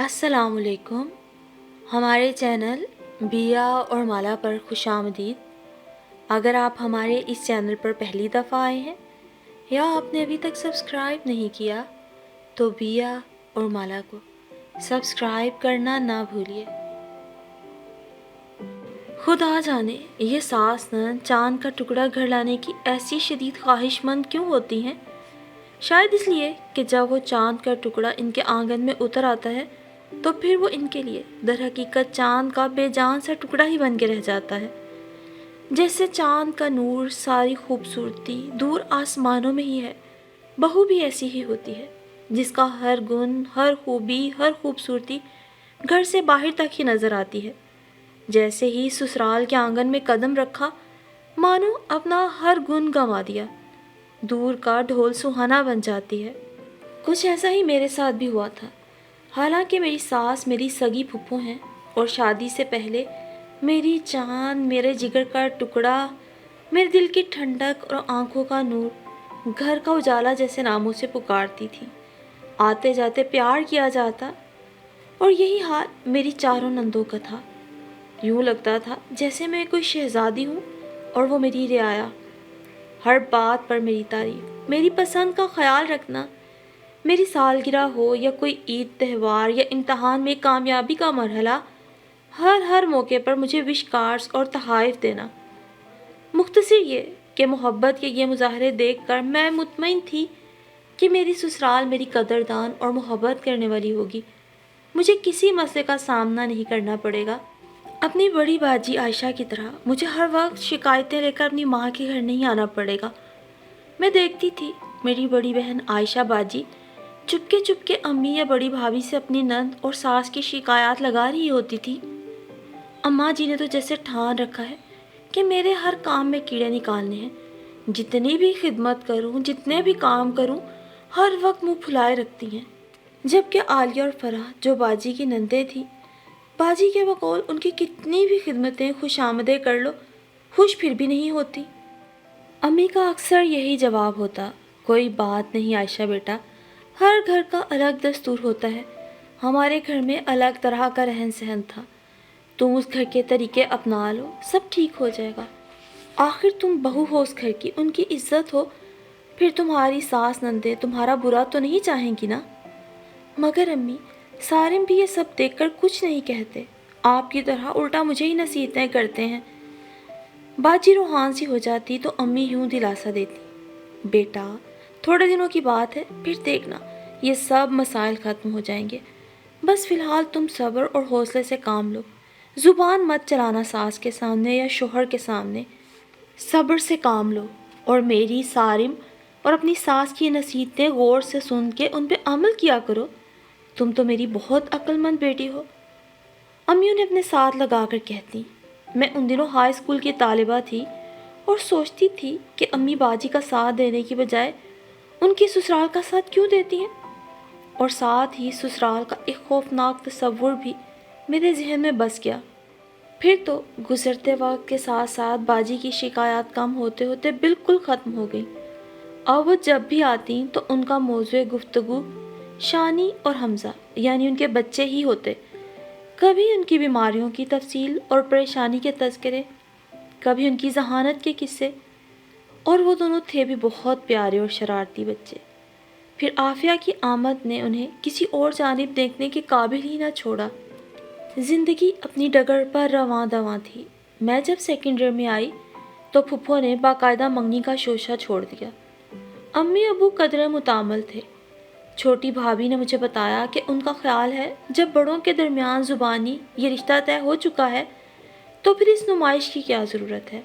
अस्सलाम वालेकुम। हमारे चैनल बिया और माला पर खुश आमदीद। अगर आप हमारे इस चैनल पर पहली दफ़ा आए हैं या आपने अभी तक सब्सक्राइब नहीं किया तो बिया और माला को सब्सक्राइब करना ना भूलिए। खुदा जाने ये सास नंद चांद का टुकड़ा घर लाने की ऐसी शदीद ख्वाहिशमंद क्यों होती हैं। शायद इसलिए कि जब वो चांद का टुकड़ा इनके आंगन में उतर आता है तो फिर वो इनके लिए दरहकीकत चांद का बेजान सा टुकड़ा ही बन के रह जाता है। जैसे चांद का नूर, सारी खूबसूरती दूर आसमानों में ही है, बहू भी ऐसी ही होती है जिसका हर गुण, हर खूबी, हर खूबसूरती घर से बाहर तक ही नज़र आती है। जैसे ही ससुराल के आंगन में कदम रखा, मानो अपना हर गुण गंवा दिया, दूर का ढोल सुहाना बन जाती है। कुछ ऐसा ही मेरे साथ भी हुआ था। हालांकि मेरी सास मेरी सगी फूफो हैं और शादी से पहले मेरी चांद, मेरे जिगर का टुकड़ा, मेरे दिल की ठंडक और आंखों का नूर, घर का उजाला जैसे नामों से पुकारती थी। आते जाते प्यार किया जाता और यही हाल मेरी चारों नंदों का था। यूँ लगता था जैसे मैं कोई शहजादी हूँ और वो मेरी रियाया। हर बात पर मेरी तारीफ, मेरी पसंद का ख्याल रखना, मेरी सालगिरह हो या कोई ईद, त्यौहार या इम्तहान में कामयाबी का मरहला, हर मौके पर मुझे विश कार्ड्स और तहाइफ देना। मुख्तसर ये कि मोहब्बत के ये मुजाहरे देखकर मैं मुतमईन थी कि मेरी ससुराल मेरी कदरदान और मोहब्बत करने वाली होगी। मुझे किसी मसले का सामना नहीं करना पड़ेगा। अपनी बड़ी बाजी आयशा की तरह मुझे हर वक्त शिकायतें लेकर अपनी माँ के घर नहीं आना पड़ेगा। मैं देखती थी मेरी बड़ी बहन आयशा बाजी चुपके चुपके अम्मी या बड़ी भाभी से अपनी नंद और सास की शिकायत लगा रही होती थी। अम्मा जी ने तो जैसे ठान रखा है कि मेरे हर काम में कीड़े निकालने हैं। जितनी भी खिदमत करूं, जितने भी काम करूं, हर वक्त मुंह फुलाए रखती हैं। जबकि आलिया और फराह जो बाजी की नंदें थी, बाजी के बकौल उनकी कितनी भी खिदमतें खुशामदें कर लो, खुश फिर भी नहीं होती। अम्मी का अक्सर यही जवाब होता, कोई बात नहीं आयशा बेटा, हर घर का अलग दस्तूर होता है। हमारे घर में अलग तरह का रहन सहन था, तुम उस घर के तरीके अपना लो, सब ठीक हो जाएगा। आखिर तुम बहू हो उस घर की, उनकी इज्जत हो, फिर तुम्हारी सास नंदे तुम्हारा बुरा तो नहीं चाहेंगी ना। मगर अम्मी, सारिम भी ये सब देखकर कुछ नहीं कहते, आपकी तरह उल्टा मुझे ही नसीहतें करते हैं। बाजी रूहान सी हो जाती तो अम्मी यूं दिलासा देती, बेटा थोड़े दिनों की बात है, फिर देखना ये सब मसाइल ख़त्म हो जाएंगे। बस फ़िलहाल तुम सब्र और हौसले से काम लो, ज़ुबान मत चलाना सास के सामने या शोहर के सामने, सब्र से काम लो और मेरी, सारिम और अपनी सास की नसीहतें गौर से सुन के उन पर अमल किया करो। तुम तो मेरी बहुत अक्लमंद बेटी हो। अम्मी उन्हें अपने साथ लगा कर कहती। मैं उन दिनों हाई स्कूल की तालिबा थी और सोचती थी कि अम्मी बाजी का साथ देने की बजाय उनकी ससुराल का साथ क्यों देती हैं, और साथ ही ससुराल का एक खौफनाक तस्वुर भी मेरे जहन में बस गया। फिर तो गुजरते वक्त के साथ साथ बाजी की शिकायत कम होते होते बिल्कुल ख़त्म हो गई। अब वो जब भी आती तो उनका मौज़ूए गुफ्तगू शानी और हमज़ा यानी उनके बच्चे ही होते। कभी उनकी बीमारियों की तफसील और परेशानी के तज़किरे, कभी उनकी जहानत के किस्से, और वो दोनों थे भी बहुत प्यारे और शरारती बच्चे। फिर आफिया की आमद ने उन्हें किसी और जानिब देखने के काबिल ही न छोड़ा। ज़िंदगी अपनी डगर पर रवां दवां थी। मैं जब सेकेंड ईयर में आई तो फुफ्फो ने बाकायदा मंगनी का शोशा छोड़ दिया। अम्मी अबू कदरे मुतामल थे। छोटी भाभी ने मुझे बताया कि उनका ख्याल है जब बड़ों के दरमियान ज़ुबानी ये रिश्ता तय हो चुका है तो फिर इस नुमाइश की क्या ज़रूरत है।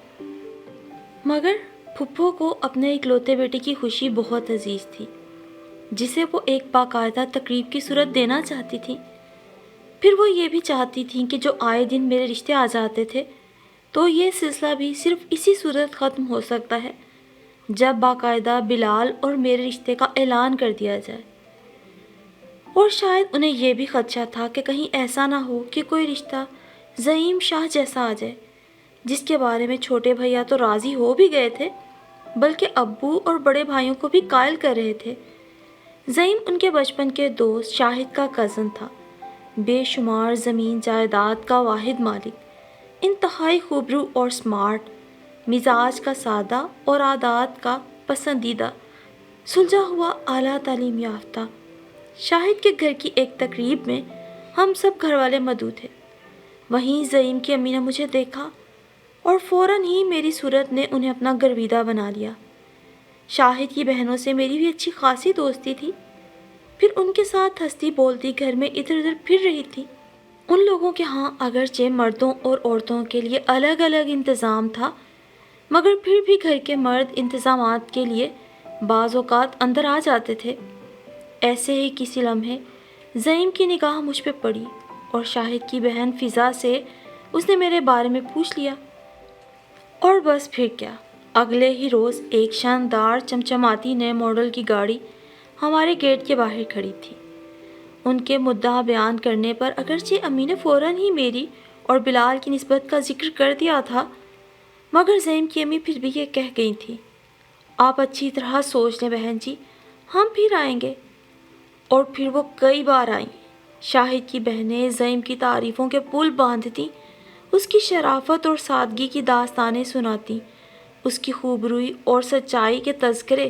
मगर फुफ्फो को अपने इकलौते बेटे की खुशी बहुत अजीज़ थी, जिसे वो एक बाकायदा तकरीब की सूरत देना चाहती थी। फिर वो ये भी चाहती थी कि जो आए दिन मेरे रिश्ते आ जाते थे, तो ये सिलसिला भी सिर्फ इसी सूरत ख़त्म हो सकता है जब बाकायदा बिलाल और मेरे रिश्ते का ऐलान कर दिया जाए। और शायद उन्हें यह भी खदशा था कि कहीं ऐसा ना हो कि कोई रिश्ता ज़ईम शाह जैसा आ जाए, जिसके बारे में छोटे भैया तो राज़ी हो भी गए थे, बल्कि अब्बू और बड़े भाइयों को भी कायल कर रहे थे। ज़ईम उनके बचपन के दोस्त शाहिद का कज़न था, بے شمار زمین جائیداد کا واحد مالک، انتہائی خوبرو اور سمارٹ، مزاج کا سادہ اور عادات کا پسندیدہ، سلجھا ہوا اعلیٰ تعلیم یافتہ۔ شاہد کے گھر کی ایک تقریب میں ہم سب گھر والے مدعو تھے۔ وہیں زعیم کی امی نے مجھے دیکھا اور فوراً ہی میری صورت نے انہیں اپنا گرویدہ بنا لیا۔ شاہد کی بہنوں سے میری بھی اچھی خاصی دوستی تھی، پھر ان کے ساتھ ہنستی بولتی گھر میں ادھر ادھر پھر رہی تھی۔ ان لوگوں کے ہاں اگرچہ مردوں اور عورتوں کے لیے الگ الگ انتظام تھا، مگر پھر بھی گھر کے مرد انتظامات کے لیے بعض اوقات اندر آ جاتے تھے۔ ایسے ہی کسی لمحے زعیم کی نگاہ مجھ پہ پڑی اور شاہد کی بہن فضا سے اس نے میرے بارے میں پوچھ لیا، اور بس پھر کیا، اگلے ہی روز ایک شاندار چمچماتی نئے ماڈل کی گاڑی ہمارے گیٹ کے باہر کھڑی تھی۔ ان کے مدعا بیان کرنے پر اگرچہ امی نے فوراً ہی میری اور بلال کی نسبت کا ذکر کر دیا تھا، مگر زعیم کی امی پھر بھی یہ کہہ گئی تھی، آپ اچھی طرح سوچ لیں بہن جی، ہم پھر آئیں گے۔ اور پھر وہ کئی بار آئیں۔ شاہد کی بہنیں زعیم کی تعریفوں کے پل باندھتیں، اس کی شرافت اور سادگی کی داستانیں سناتیں، اس کی خوبروئی اور سچائی کے تذکرے،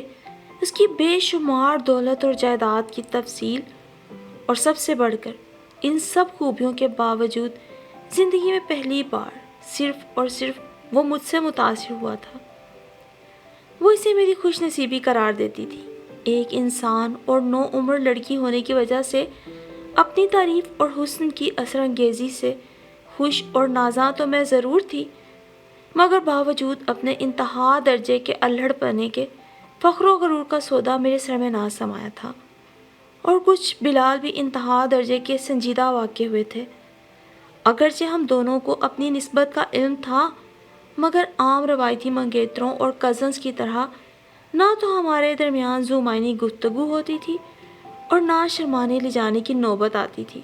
اس کی بے شمار دولت اور جائیداد کی تفصیل، اور سب سے بڑھ کر ان سب خوبیوں کے باوجود زندگی میں پہلی بار صرف اور صرف وہ مجھ سے متاثر ہوا تھا۔ وہ اسے میری خوش نصیبی قرار دیتی تھی۔ ایک انسان اور نو عمر لڑکی ہونے کی وجہ سے اپنی تعریف اور حسن کی اثر انگیزی سے خوش اور نازاں تو میں ضرور تھی، مگر باوجود اپنے انتہا درجے کے الہڑ پنے کے فخر و غرور کا سودا میرے سر میں نہ سمایا تھا۔ اور کچھ بلال بھی انتہا درجے کے سنجیدہ واقع ہوئے تھے۔ اگرچہ ہم دونوں کو اپنی نسبت کا علم تھا، مگر عام روایتی منگیتروں اور کزنز کی طرح نہ تو ہمارے درمیان ذو معنی گفتگو ہوتی تھی اور نہ شرمانے لے جانے کی نوبت آتی تھی۔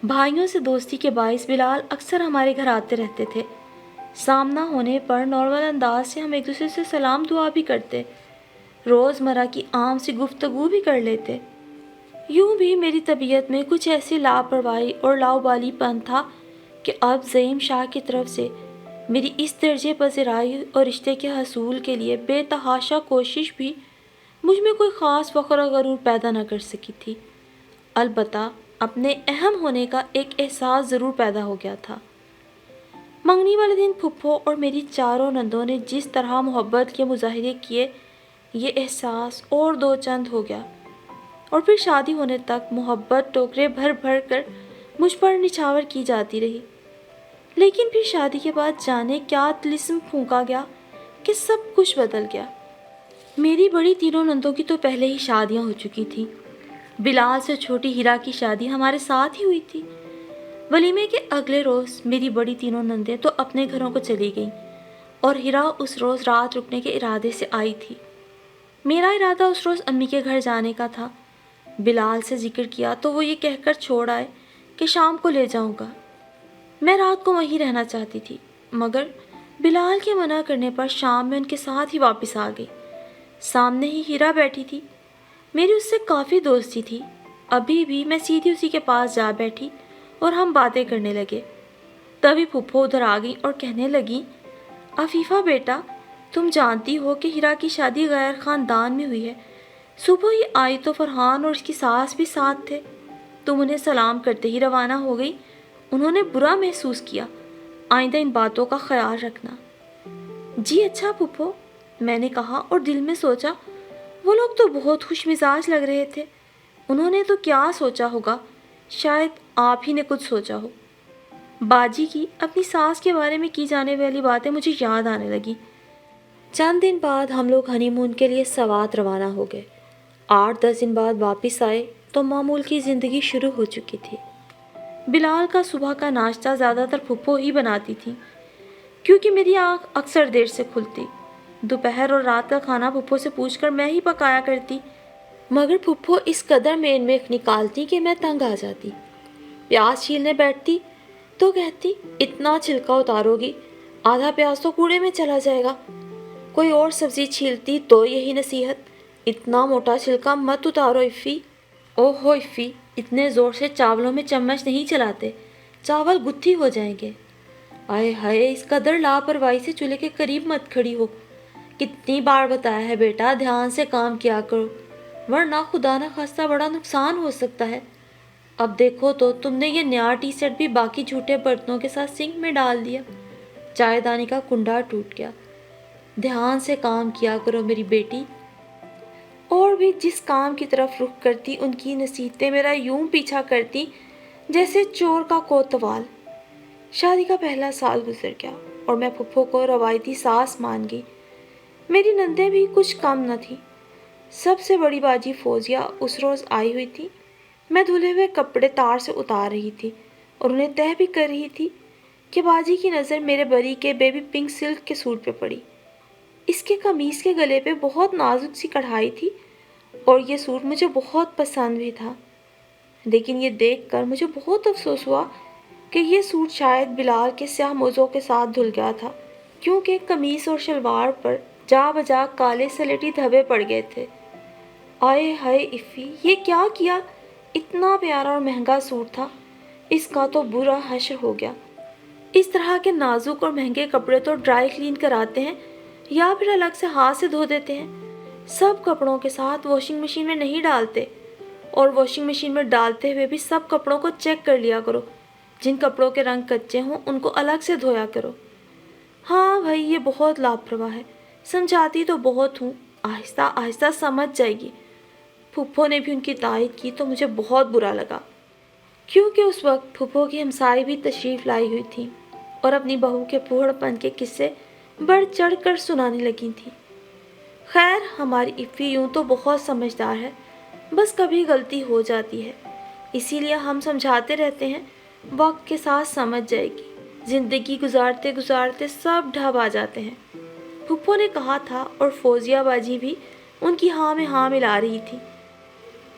بھائیوں سے دوستی کے باعث بلال اکثر ہمارے گھر آتے رہتے تھے۔ سامنا ہونے پر نارمل انداز سے ہم ایک دوسرے سے سلام دعا بھی کرتے، روزمرہ کی عام سی گفتگو بھی کر لیتے۔ یوں بھی میری طبیعت میں کچھ ایسی لاپرواہی اور لاؤبالی پن تھا کہ اب زعیم شاہ کی طرف سے میری اس درجے پذیرائی اور رشتے کے حصول کے لیے بے تحاشا کوشش بھی مجھ میں کوئی خاص فخر و غرور پیدا نہ کر سکی تھی۔ البتہ اپنے اہم ہونے کا ایک احساس ضرور پیدا ہو گیا تھا۔ منگنی والے دن پھپھو اور میری چاروں نندوں نے جس طرح محبت کے مظاہرے کیے، یہ احساس اور دو چند ہو گیا، اور پھر شادی ہونے تک محبت ٹوکرے بھر بھر کر مجھ پر نچھاور کی جاتی رہی۔ لیکن پھر شادی کے بعد جانے کیا طلسم پھونکا گیا کہ سب کچھ بدل گیا۔ میری بڑی تینوں نندوں کی تو پہلے ہی شادیاں ہو چکی تھیں۔ بلال سے چھوٹی ہیرا کی شادی ہمارے ساتھ ہی ہوئی تھی۔ ولیمے کے اگلے روز میری بڑی تینوں نندیں تو اپنے گھروں کو چلی گئیں اور ہیرا اس روز رات رکنے کے ارادے سے آئی تھی۔ میرا ارادہ اس روز امی کے گھر جانے کا تھا۔ بلال سے ذکر کیا تو وہ یہ کہہ کر چھوڑ آئے کہ شام کو لے جاؤں گا۔ میں رات کو وہیں رہنا چاہتی تھی، مگر بلال کے منع کرنے پر شام میں ان کے ساتھ ہی واپس آ گئی۔ سامنے ہی ہیرا بیٹھی تھی، میری اس سے کافی دوستی تھی۔ ابھی بھی میں سیدھی اسی کے پاس جا بیٹھی اور ہم باتیں کرنے لگے۔ تبھی پھپھو ادھر آ گئی اور کہنے لگی، عفیفہ بیٹا، تم جانتی ہو کہ ہیرا کی شادی غیر خاندان میں ہوئی ہے۔ صبح ہی آئی تو فرحان اور اس کی ساس بھی ساتھ تھے۔ تم انہیں سلام کرتے ہی روانہ ہو گئی۔ انہوں نے برا محسوس کیا، آئندہ ان باتوں کا خیال رکھنا۔ جی اچھا پھپھو، میں نے کہا اور دل میں سوچا، وہ لوگ تو بہت خوش مزاج لگ رہے تھے، انہوں نے تو کیا سوچا ہوگا، شاید آپ ہی نے کچھ سوچا ہو۔ باجی کی اپنی ساس کے بارے میں کی جانے والی باتیں مجھے یاد آنے لگی۔ چند دن بعد ہم لوگ ہنی مون کے لیے سوات روانہ ہو گئے۔ 8-10 دن بعد واپس آئے تو معمول کی زندگی شروع ہو چکی تھی۔ بلال کا صبح کا ناشتہ زیادہ تر پھپھو ہی بناتی تھی، کیونکہ میری آنکھ اکثر دیر سے کھلتی۔ دوپہر اور رات کا کھانا پھپھو سے پوچھ کر میں ہی پکایا کرتی، مگر پھپھو اس قدر مین میخ نکالتی کہ میں تنگ آ جاتی۔ پیاز چھیلنے بیٹھتی تو کہتی، اتنا چھلکا اتارو گی، آدھا پیاز تو کوڑے میں چلا جائے گا۔ کوئی اور سبزی چھیلتی تو یہی نصیحت، اتنا موٹا چھلکا مت اتارو افی۔ اوہ ہو افی، इतने ज़ोर से चावलों में चम्मच नहीं चलाते, चावल गुत्थी हो जाएंगे। आए हाय, इस कदर लापरवाही से चूल्हे के करीब मत खड़ी हो। कितनी बार बताया है बेटा, ध्यान से काम किया करो, वरना खुदा न खास्ता बड़ा नुकसान हो सकता है। अब देखो तो तुमने ये नया टी सेट भी बाकी झूठे बर्तनों के साथ सिंक में डाल दिया। चायदानी का कुंडा टूट गया। ध्यान से काम किया करो मेरी बेटी। और भी जिस काम की तरफ रुख करती उनकी नसीहतें मेरा यूं पीछा करती जैसे चोर का कोतवाल। शादी का पहला साल गुजर गया और मैं फुफ्फो को रवायती सास मान गई। मेरी नंदें भी कुछ कम न थी। सबसे बड़ी बाजी फौजिया उस रोज़ आई हुई थी। मैं धुले हुए कपड़े तार से उतार रही थी और उन्हें तह भी कर रही थी कि बाजी की नज़र मेरे बरी के बेबी पिंक सिल्क के सूट पे पड़ी। इसके कमीज के गले पे बहुत नाजुक सी कढ़ाई थी और ये सूट मुझे बहुत पसंद भी था। लेकिन ये देखकर मुझे बहुत अफसोस हुआ कि ये सूट शायद बिलाल के स्याह मोज़ों के साथ धुल गया था, क्योंकि कमीज और शलवार पर जा बजा काले सलेटी धब्बे पड़ गए थे। आए हाय इफ़ी, ये क्या किया? इतना प्यारा और महंगा सूट था, इसका तो बुरा हश्र हो गया। इस तरह के नाजुक और महंगे कपड़े तो ड्राई क्लीन कराते हैं या फिर अलग से हाथ से धो देते हैं। सब कपड़ों के साथ वॉशिंग मशीन में नहीं डालते, और वॉशिंग मशीन में डालते हुए भी सब कपड़ों को चेक कर लिया करो। जिन कपड़ों के रंग कच्चे हों उनको अलग से धोया करो। हाँ भाई, ये बहुत लापरवाह है। समझाती तो बहुत हूँ, आहिस्ता आहिस्ता समझ जाएगी। फूफो ने भी उनकी तारीफ की तो मुझे बहुत बुरा लगा, क्योंकि उस वक्त फूफो की हमसाई भी तशरीफ़ लाई हुई थी और अपनी बहू के फूहड़पन के किस्से बढ़ चढ़ कर सुनाने लगी थी। खैर, हमारी इफ़ी यूँ तो बहुत समझदार है, बस कभी गलती हो जाती है, इसीलिए हम समझाते रहते हैं। वक्त के साथ समझ जाएगी। ज़िंदगी गुजारते गुजारते सब ढब आ जाते हैं, फूफो ने कहा था, और फौजिया बाजी भी उनकी हाँ में हाँ मिला रही थी।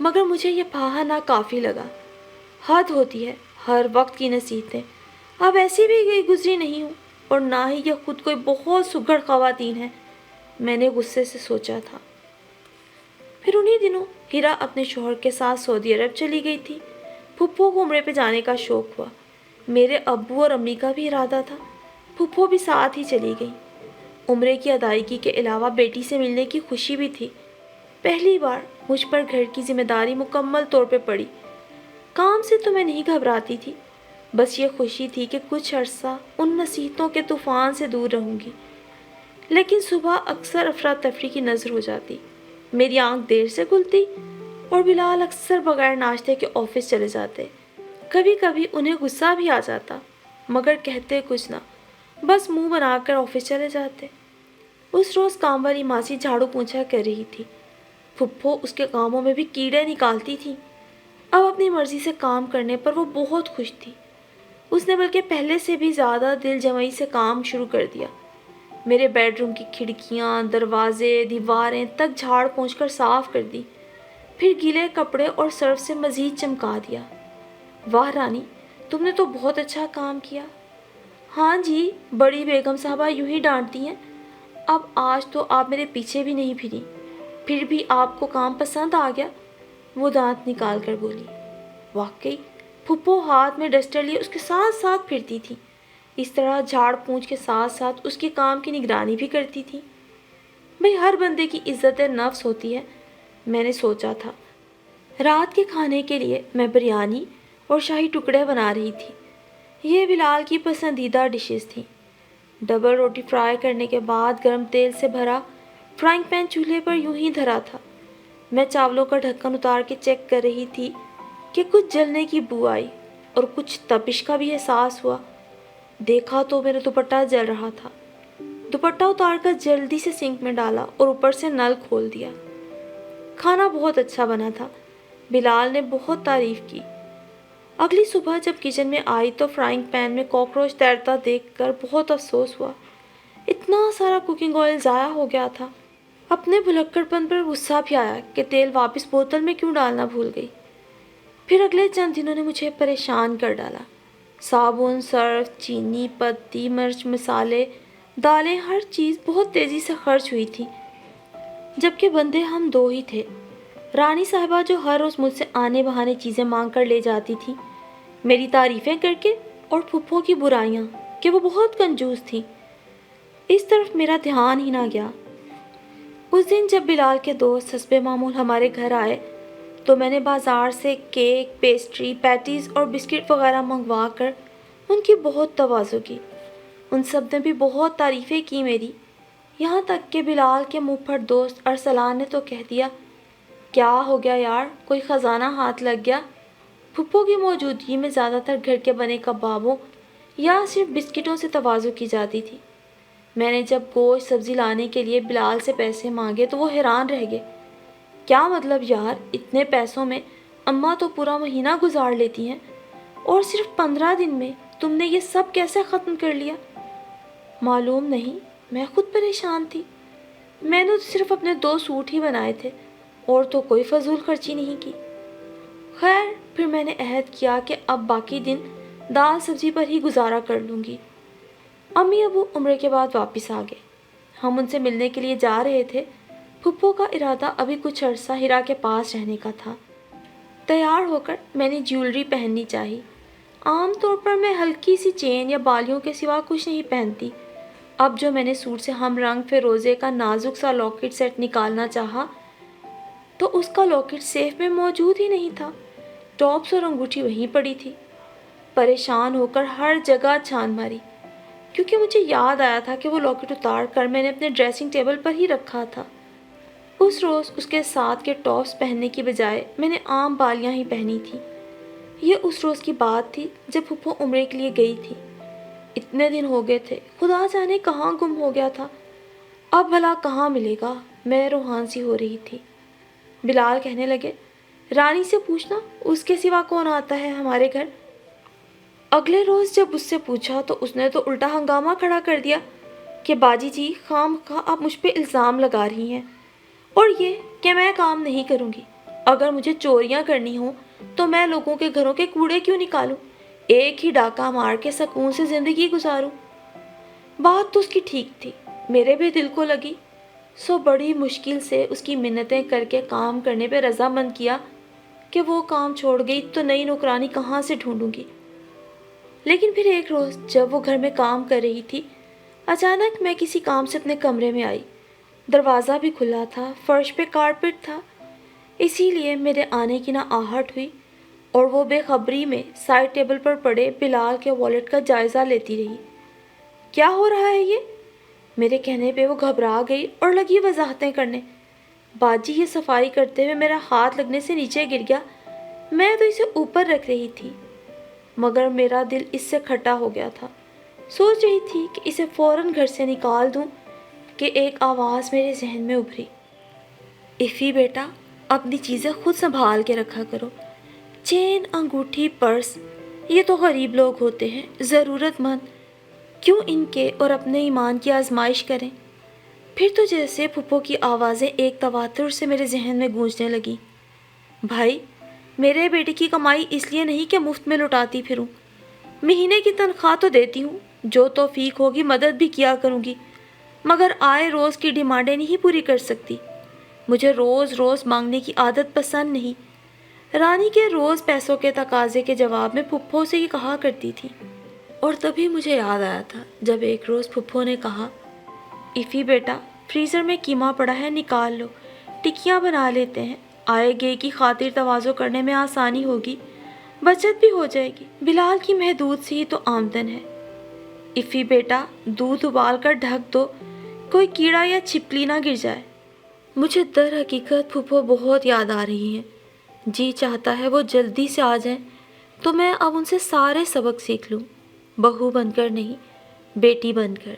मगर मुझे ये फाहा ना काफ़ी लगा। हद होती है हर वक्त की नसीहतें। अब ऐसी भी गई गुजरी नहीं हूँ, और ना ही यह खुद कोई बहुत सुघड़ ख़वातीन है, मैंने गुस्से से सोचा था। फिर उन्हीं दिनों हीरा अपने शोहर के साथ सऊदी अरब चली गई थी। फुप्पो को उम्रे पे जाने का शौक़ हुआ। मेरे अब्बू और अम्मी का भी इरादा था। फुप्पो भी साथ ही चली गई। उम्रे की अदायगी के अलावा बेटी से मिलने की खुशी भी थी। पहली बार मुझ पर घर की जिम्मेदारी मुकम्मल तौर पे पड़ी। काम से तो मैं नहीं घबराती थी, बस ये खुशी थी कि कुछ अरसा उन नसीहतों के तूफ़ान से दूर रहूँगी। लेकिन सुबह अक्सर अफरा तफरी की नज़र हो जाती, मेरी आंख देर से खुलती और बिलाल अक्सर बगैर नाश्ते के ऑफिस चले जाते। कभी कभी उन्हें गुस्सा भी आ जाता, मगर कहते कुछ ना, बस मुंह बनाकर ऑफिस चले जाते। उस रोज़ काम वाली मासी झाड़ू पोंछा कर रही थी। फुप्पो उसके कामों में भी कीड़े निकालती थी। अब अपनी मर्ज़ी से काम करने पर वो बहुत खुश थी। उसने बल्कि पहले से भी ज़्यादा दिल जमाई से काम शुरू कर दिया। मेरे बेडरूम की खिड़कियाँ, दरवाजे, दीवारें तक झाड़ पोंछकर साफ़ कर दी। फिर गीले कपड़े और सर्फ से मज़ीद चमका दिया। वाह रानी, तुमने तो बहुत अच्छा काम किया। हाँ जी, बड़ी बेगम साहबा यूं ही डांटती हैं। अब आज तो आप मेरे पीछे भी नहीं फिरी, फिर भी आपको काम पसंद आ गया, वो दांत निकाल कर बोली। वाकई फुप्पो हाथ में डस्टर लिए उसके साथ साथ फिरती थी। इस तरह झाड़ पूंछ के साथ साथ उसके काम की निगरानी भी करती थी। भाई, हर बंदे की इज्जत नफ्स होती है, मैंने सोचा था। रात के खाने के लिए मैं बिरयानी और शाही टुकड़े बना रही थी। ये बिलाल की पसंदीदा डिशेस थी। डबल रोटी फ्राई करने के बाद गर्म तेल से भरा फ्राइंग पैन चूल्हे पर यूं ही धरा था। मैं चावलों का ढक्कन उतार के चेक कर रही थी कि कुछ जलने की बू आई और कुछ तपिश का भी एहसास हुआ। देखा तो मेरा दुपट्टा जल रहा था। दुपट्टा उतार कर जल्दी से सिंक में डाला और ऊपर से नल खोल दिया। खाना बहुत अच्छा बना था, बिलाल ने बहुत तारीफ की। अगली सुबह जब किचन में आई तो फ्राइंग पैन में कॉकरोच तैरता देखकर बहुत अफसोस हुआ। इतना सारा कुकिंग ऑयल ज़ाया हो गया था। अपने भुलक्कड़पन पर गुस्सा भी आया कि तेल वापस बोतल में क्यों डालना भूल गई। फिर अगले चंद दिनों ने मुझे परेशान कर डाला। साबुन, सर्फ, चीनी, पत्ती, मिर्च, मसाले, दालें, हर चीज़ बहुत तेज़ी से खर्च हुई थी, जबकि बंदे हम दो ही थे। رانی صاحبہ جو ہر روز مجھ سے آنے بہانے چیزیں مانگ کر لے جاتی تھیں میری تعریفیں کر کے، اور پھپھو کی برائیاں کہ وہ بہت کنجوس تھیں، اس طرف میرا دھیان ہی نہ گیا۔ اس دن جب بلال کے دوست حسب معمول ہمارے گھر آئے تو میں نے بازار سے کیک، پیسٹری، پیٹیز اور بسکٹ وغیرہ منگوا کر ان کی بہت تواضع کی۔ ان سب نے بھی بہت تعریفیں کی میری، یہاں تک کہ بلال کے منہ پر دوست ارسلان نے تو کہہ دیا، کیا ہو گیا یار، کوئی خزانہ ہاتھ لگ گیا؟ پھپھو کی موجودگی میں زیادہ تر گھر کے بنے کبابوں یا صرف بسکٹوں سے تواضع کی جاتی تھی۔ میں نے جب گوشت سبزی لانے کے لیے بلال سے پیسے مانگے تو وہ حیران رہ گئے۔ کیا مطلب یار، اتنے پیسوں میں اماں تو پورا مہینہ گزار لیتی ہیں، اور صرف 15 دن میں تم نے یہ سب کیسے ختم کر لیا؟ معلوم نہیں، میں خود پریشان تھی۔ میں نے صرف اپنے 2 سوٹ ہی بنائے تھے اور تو کوئی فضول خرچی نہیں کی۔ خیر، پھر میں نے عہد کیا کہ اب باقی دن دال سبزی پر ہی گزارا کر لوں گی۔ امی ابو عمرے کے بعد واپس آ گئے، ہم ان سے ملنے کے لیے جا رہے تھے۔ پھپھو کا ارادہ ابھی کچھ عرصہ ہیرا کے پاس رہنے کا تھا۔ تیار ہو کر میں نے جیولری پہننی چاہی۔ عام طور پر میں ہلکی سی چین یا بالیوں کے سوا کچھ نہیں پہنتی۔ اب جو میں نے سوٹ سے ہم رنگ فیروزے کا نازک سا لاکٹ سیٹ نکالنا چاہا تو اس کا لاکٹ سیف میں موجود ہی نہیں تھا۔ ٹاپس اور انگوٹھی وہیں پڑی تھی۔ پریشان ہو کر ہر جگہ چھان ماری، کیونکہ مجھے یاد آیا تھا کہ وہ لاکٹ اتار کر میں نے اپنے ڈریسنگ ٹیبل پر ہی رکھا تھا۔ اس روز اس کے ساتھ کے ٹاپس پہننے کی بجائے میں نے عام بالیاں ہی پہنی تھی۔ یہ اس روز کی بات تھی جب پھپھو عمرے کے لیے گئی تھی۔ اتنے دن ہو گئے تھے، خدا جانے کہاں گم ہو گیا تھا، اب بھلا کہاں ملے گا؟ میں روحان سی ہو رہی تھی۔ بلال کہنے لگے، رانی سے پوچھنا اس کے سوا کون آتا ہے ہمارے گھر۔ اگلے روز جب اس سے پوچھا تو اس نے تو الٹا ہنگامہ کھڑا کر دیا کہ باجی جی، خام خواہ آپ مجھ پہ الزام لگا رہی ہیں، اور یہ کہ میں کام نہیں کروں گی۔ اگر مجھے چوریاں کرنی ہوں تو میں لوگوں کے گھروں کے کوڑے کیوں نکالوں، ایک ہی ڈاکہ مار کے سکون سے زندگی گزاروں۔ بات تو اس کی ٹھیک تھی، میرے بھی دل کو لگی، سو بڑی مشکل سے اس کی منتیں کر کے کام کرنے پہ رضامند کیا کہ وہ کام چھوڑ گئی تو نئی نوکرانی کہاں سے ڈھونڈوں گی۔ لیکن پھر ایک روز جب وہ گھر میں کام کر رہی تھی، اچانک میں کسی کام سے اپنے کمرے میں آئی۔ دروازہ بھی کھلا تھا، فرش پہ کارپیٹ تھا، اسی لیے میرے آنے کی نہ آہٹ ہوئی، اور وہ بے خبری میں سائڈ ٹیبل پر پڑے بلال کے والیٹ کا جائزہ لیتی رہی۔ کیا ہو رہا ہے یہ؟ میرے کہنے پہ وہ گھبرا گئی اور لگی وضاحتیں کرنے۔ باجی، یہ صفائی کرتے ہوئے میرا ہاتھ لگنے سے نیچے گر گیا، میں تو اسے اوپر رکھ رہی تھی، مگر میرا دل اس سے کھٹا ہو گیا تھا۔ سوچ رہی تھی کہ اسے فوراً گھر سے نکال دوں کہ ایک آواز میرے ذہن میں ابھری، ایفی بیٹا، اپنی چیزیں خود سنبھال کے رکھا کرو۔ چین، انگوٹھی، پرس، یہ تو غریب لوگ ہوتے ہیں، ضرورت مند، کیوں ان کے اور اپنے ایمان کی آزمائش کریں؟ پھر تو جیسے پھپھو کی آوازیں ایک تواتر سے میرے ذہن میں گونجنے لگیں، بھائی، میرے بیٹے کی کمائی اس لیے نہیں کہ مفت میں لٹاتی پھروں، مہینے کی تنخواہ تو دیتی ہوں، جو توفیق ہوگی مدد بھی کیا کروں گی، مگر آئے روز کی ڈیمانڈیں نہیں پوری کر سکتی۔ مجھے روز روز مانگنے کی عادت پسند نہیں۔ رانی کے روز پیسوں کے تقاضے کے جواب میں پھپھو سے یہ کہا کرتی تھی، اور تبھی مجھے یاد آیا تھا جب ایک روز پھپھو نے کہا، ایفی بیٹا، فریزر میں قیمہ پڑا ہے، نکال لو، ٹکیاں بنا لیتے ہیں، آئے گئے کی خاطر تواضع کرنے میں آسانی ہوگی، بچت بھی ہو جائے گی، بلال کی محدود سی ہی تو آمدن ہے۔ ایفی بیٹا، دودھ ابال کر ڈھک دو، کوئی کیڑا یا چھپکلی نہ گر جائے۔ مجھے در حقیقت پھپھو بہت یاد آ رہی ہیں، جی چاہتا ہے وہ جلدی سے آ جائیں تو میں اب ان سے سارے سبق سیکھ لوں، بہو بن کر نہیں، بیٹی بن کر۔